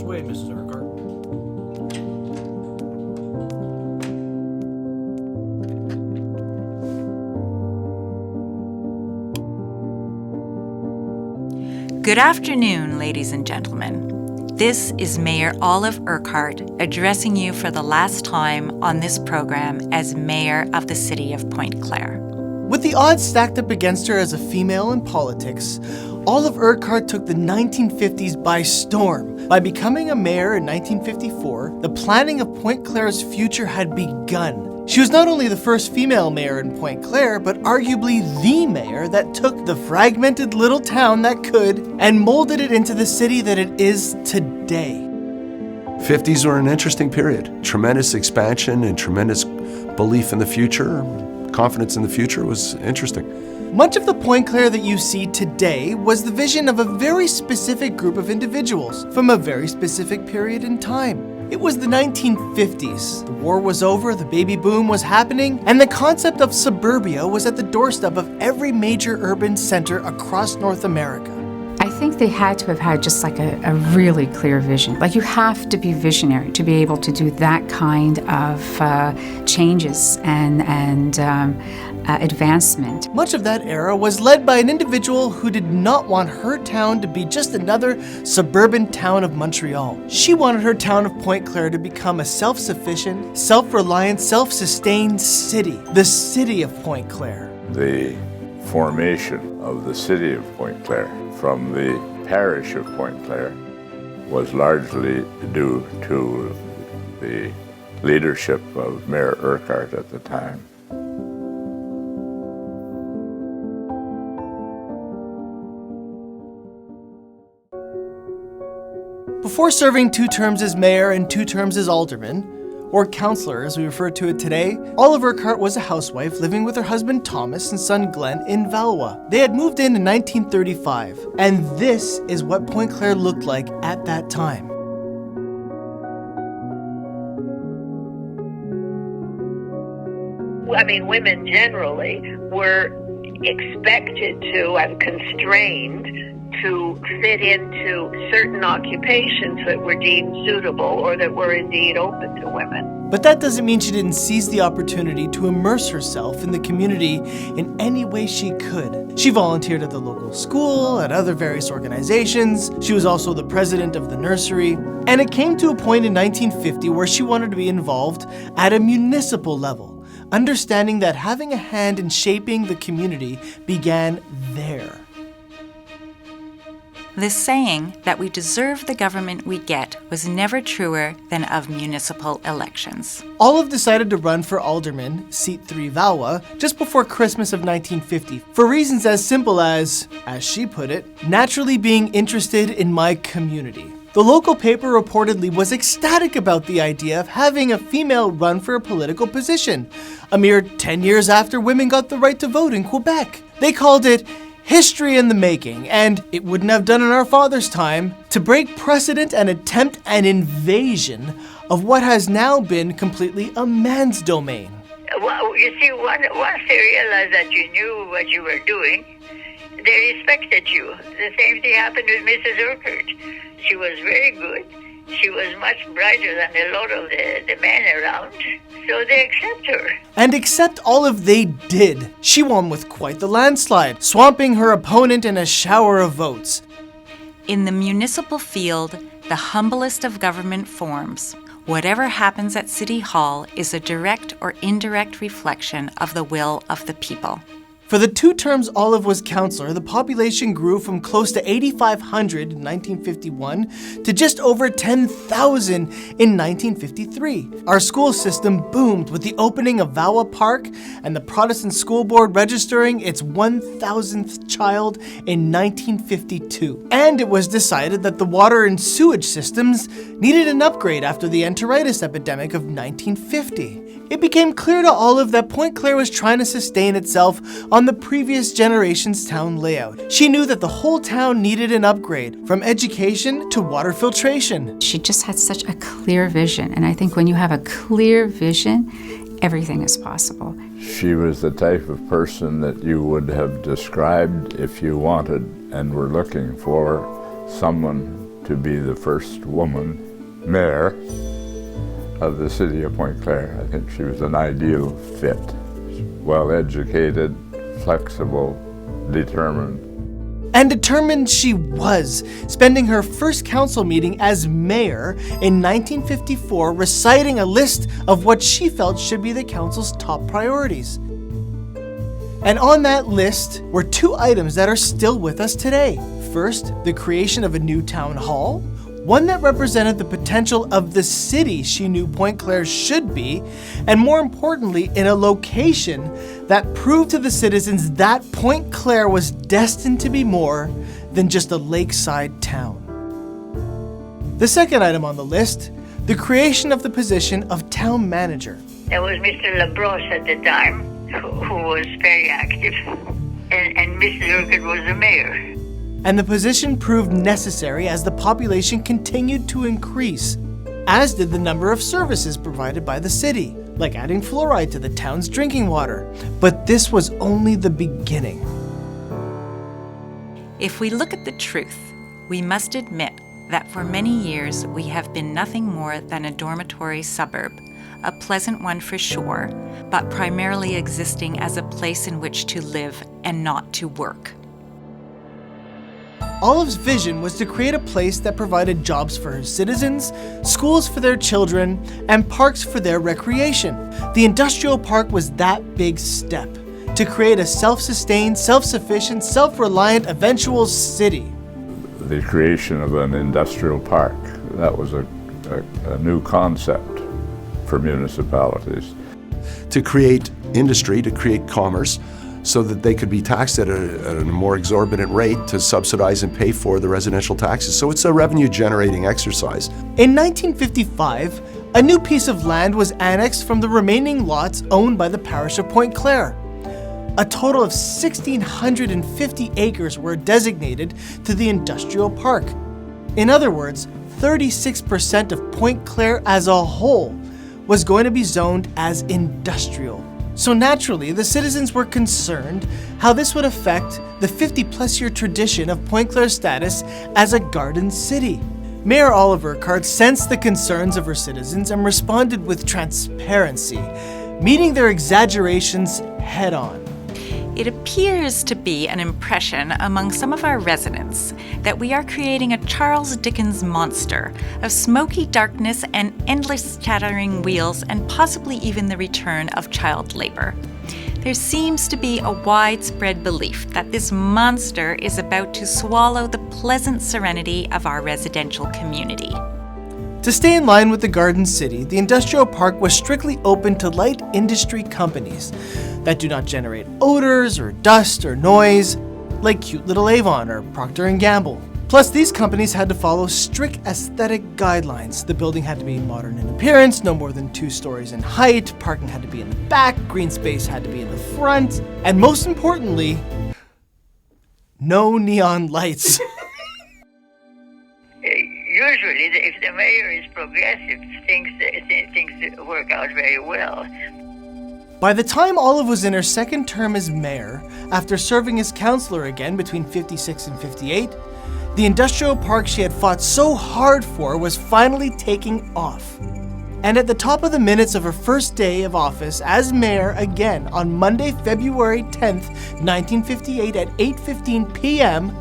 This way, Mrs. Urquhart. Good afternoon, ladies and gentlemen. This is Mayor Olive Urquhart addressing you for the last time on this program as Mayor of the City of Pointe-Claire. With the odds stacked up against her as a female in politics, Olive Urquhart took the 1950s by storm. By becoming a mayor in 1954, the planning of Pointe-Claire's future had begun. She was not only the first female mayor in Pointe-Claire, but arguably the mayor that took the fragmented little town that could and molded it into the city that it is today. 50s were an interesting period. Tremendous expansion and tremendous belief in the future. Confidence in the future was interesting. Much of the Pointe-Claire that you see today was the vision of a very specific group of individuals from a very specific period in time. It was the 1950s. The war was over, the baby boom was happening, and the concept of suburbia was at the doorstep of every major urban center across North America. I think they had to have had just like a really clear vision. Like, you have to be visionary to be able to do that kind of changes and advancement. Much of that era was led by an individual who did not want her town to be just another suburban town of Montreal. She wanted her town of Pointe-Claire to become a self-sufficient, self-reliant, self-sustained city. The city of Pointe-Claire. The formation of the city of Pointe-Claire from the parish of Pointe-Claire was largely due to the leadership of Mayor Urquhart at the time. Before serving 2 terms as mayor and 2 terms as alderman, or councillor as we refer to it today, Olive Urquhart was a housewife living with her husband Thomas and son Glenn in Valois. They had moved in 1935, and this is what Pointe-Claire looked like at that time. I mean, women generally were expected to and constrained to fit into certain occupations that were deemed suitable or that were indeed open to women. But that doesn't mean she didn't seize the opportunity to immerse herself in the community in any way she could. She volunteered at the local school, at other various organizations. She was also the president of the nursery. And it came to a point in 1950 where she wanted to be involved at a municipal level, understanding that having a hand in shaping the community began there. The saying that we deserve the government we get was never truer than of municipal elections. Olive decided to run for alderman, seat 3 Valois, just before Christmas of 1950, for reasons as simple as she put it, naturally being interested in my community. The local paper reportedly was ecstatic about the idea of having a female run for a political position, a mere 10 years after women got the right to vote in Quebec. They called it history in the making, and it wouldn't have done in our father's time to break precedent and attempt an invasion of what has now been completely a man's domain. Well, you see, once they realized that you knew what you were doing, they respected you. The same thing happened with Mrs. Urquhart. She was very good. She was much brighter than a lot of the men around, so they accept her. And accept Olive they did. She won with quite the landslide, swamping her opponent in a shower of votes. In the municipal field, the humblest of government forms, whatever happens at City Hall is a direct or indirect reflection of the will of the people. For the 2 terms Olive was councillor, the population grew from close to 8,500 in 1951 to just over 10,000 in 1953. Our school system boomed with the opening of Valois Park and the Protestant School Board registering its 1,000th child in 1952. And it was decided that the water and sewage systems needed an upgrade after the enteritis epidemic of 1950. It became clear to Olive that Pointe-Claire was trying to sustain itself on the previous generation's town layout. She knew that the whole town needed an upgrade, from education to water filtration. She just had such a clear vision, and I think when you have a clear vision, everything is possible. She was the type of person that you would have described if you wanted and were looking for someone to be the first woman mayor of the city of Pointe-Claire. I think she was an ideal fit. Well-educated, flexible, determined. And determined she was, spending her first council meeting as mayor in 1954 reciting a list of what she felt should be the council's top priorities. And on that list were two items that are still with us today. First, the creation of a new town hall, one that represented the potential of the city she knew Pointe-Claire should be, and more importantly, in a location that proved to the citizens that Pointe-Claire was destined to be more than just a lakeside town. The second item on the list, the creation of the position of town manager. There was Mr. LaBrosse at the time, who was very active, and Mrs. Urquhart was the mayor. And the position proved necessary as the population continued to increase, as did the number of services provided by the city, like adding fluoride to the town's drinking water. But this was only the beginning. If we look at the truth, we must admit that for many years we have been nothing more than a dormitory suburb, a pleasant one for sure, but primarily existing as a place in which to live and not to work. Olive's vision was to create a place that provided jobs for her citizens, schools for their children, and parks for their recreation. The industrial park was that big step to create a self-sustained, self-sufficient, self-reliant eventual city. The creation of an industrial park, that was a new concept for municipalities. To create industry, to create commerce, so that they could be taxed at a more exorbitant rate to subsidize and pay for the residential taxes. So it's a revenue-generating exercise. In 1955, a new piece of land was annexed from the remaining lots owned by the parish of Pointe-Claire. A total of 1,650 acres were designated to the industrial park. In other words, 36% of Pointe-Claire as a whole was going to be zoned as industrial. So naturally, the citizens were concerned how this would affect the 50-plus-year tradition of Pointe-Claire's status as a garden city. Mayor Olive Urquhart sensed the concerns of her citizens and responded with transparency, meeting their exaggerations head-on. It appears to be an impression among some of our residents that we are creating a Charles Dickens monster of smoky darkness and endless chattering wheels and possibly even the return of child labor. There seems to be a widespread belief that this monster is about to swallow the pleasant serenity of our residential community. To stay in line with the Garden City, the industrial park was strictly open to light industry companies that do not generate odors or dust or noise, like cute little Avon or Procter & Gamble. Plus, these companies had to follow strict aesthetic guidelines. The building had to be modern in appearance, no more than 2 stories in height, parking had to be in the back, green space had to be in the front, and most importantly, no neon lights. Usually, if the mayor is progressive, things work out very well. By the time Olive was in her second term as mayor, after serving as councillor again between 56 and 58, the industrial park she had fought so hard for was finally taking off. And at the top of the minutes of her first day of office as mayor again on Monday, February 10th, 1958 at 8:15 p.m.,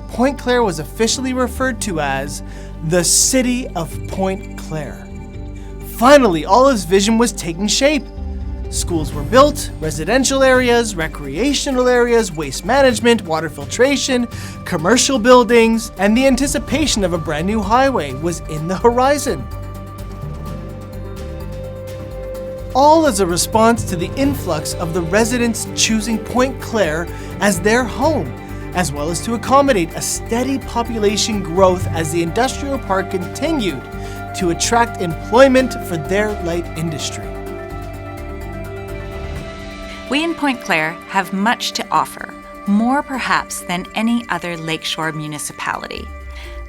Pointe-Claire was officially referred to as the City of Pointe-Claire. Finally, Olive's vision was taking shape. Schools were built, residential areas, recreational areas, waste management, water filtration, commercial buildings, and the anticipation of a brand new highway was in the horizon. All as a response to the influx of the residents choosing Pointe-Claire as their home, as well as to accommodate a steady population growth as the industrial park continued to attract employment for their light industry. We in Pointe-Claire have much to offer, more perhaps than any other lakeshore municipality.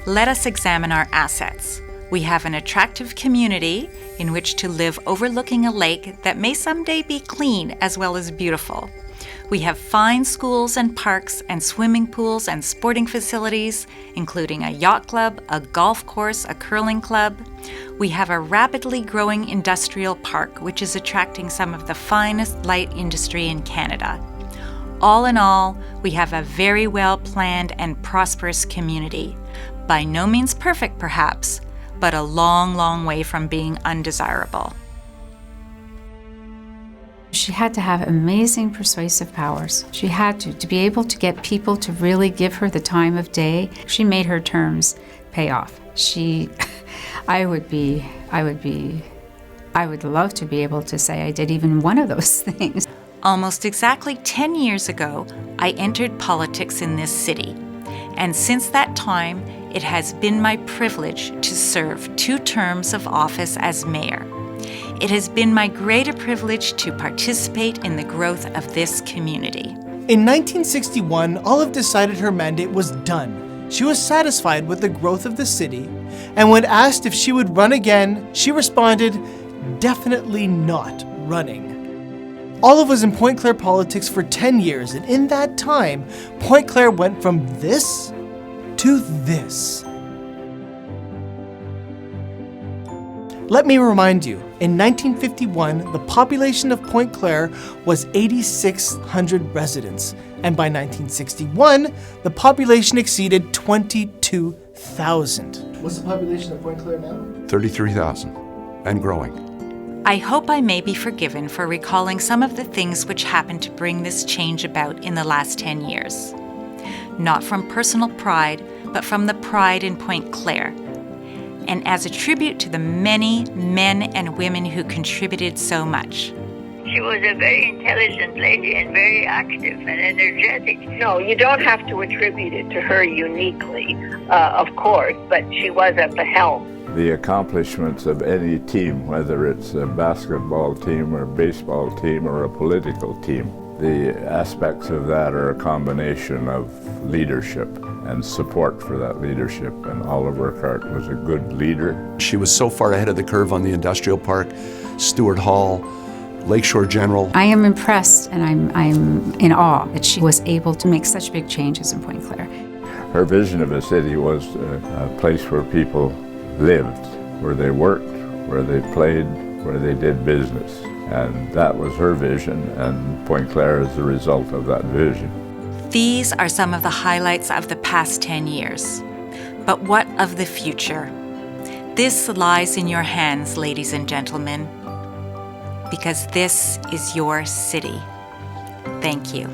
Let us examine our assets. We have an attractive community in which to live overlooking a lake that may someday be clean as well as beautiful. We have fine schools and parks and swimming pools and sporting facilities, including a yacht club, a golf course, a curling club. We have a rapidly growing industrial park, which is attracting some of the finest light industry in Canada. All in all, we have a very well-planned and prosperous community. By no means perfect, perhaps, but a long, long way from being undesirable. She had to have amazing persuasive powers. She had to be able to get people to really give her the time of day. She made her terms pay off. I would love to be able to say I did even one of those things. Almost exactly 10 years ago, I entered politics in this city. And since that time, it has been my privilege to serve 2 terms of office as mayor. It has been my greater privilege to participate in the growth of this community. In 1961, Olive decided her mandate was done. She was satisfied with the growth of the city, and when asked if she would run again, she responded, "Definitely not running." Olive was in Pointe-Claire politics for 10 years, and in that time, Pointe-Claire went from this to this. Let me remind you, in 1951, the population of Pointe-Claire was 8,600 residents, and by 1961, the population exceeded 22,000. What's the population of Pointe-Claire now? 33,000 and growing. I hope I may be forgiven for recalling some of the things which happened to bring this change about in the last 10 years. Not from personal pride, but from the pride in Pointe-Claire, and as a tribute to the many men and women who contributed so much. She was a very intelligent lady and very active and energetic. No, you don't have to attribute it to her uniquely, of course, but she was at the helm. The accomplishments of any team, whether it's a basketball team or a baseball team or a political team, the aspects of that are a combination of leadership and support for that leadership, and Olive Urquhart was a good leader. She was so far ahead of the curve on the industrial park, Stewart Hall, Lakeshore General. I am impressed and I'm in awe that she was able to make such big changes in Pointe-Claire. Her vision of a city was a place where people lived, where they worked, where they played, where they did business. And that was her vision, and Pointe-Claire is the result of that vision. These are some of the highlights of the past 10 years. But what of the future? This lies in your hands, ladies and gentlemen, because this is your city. Thank you.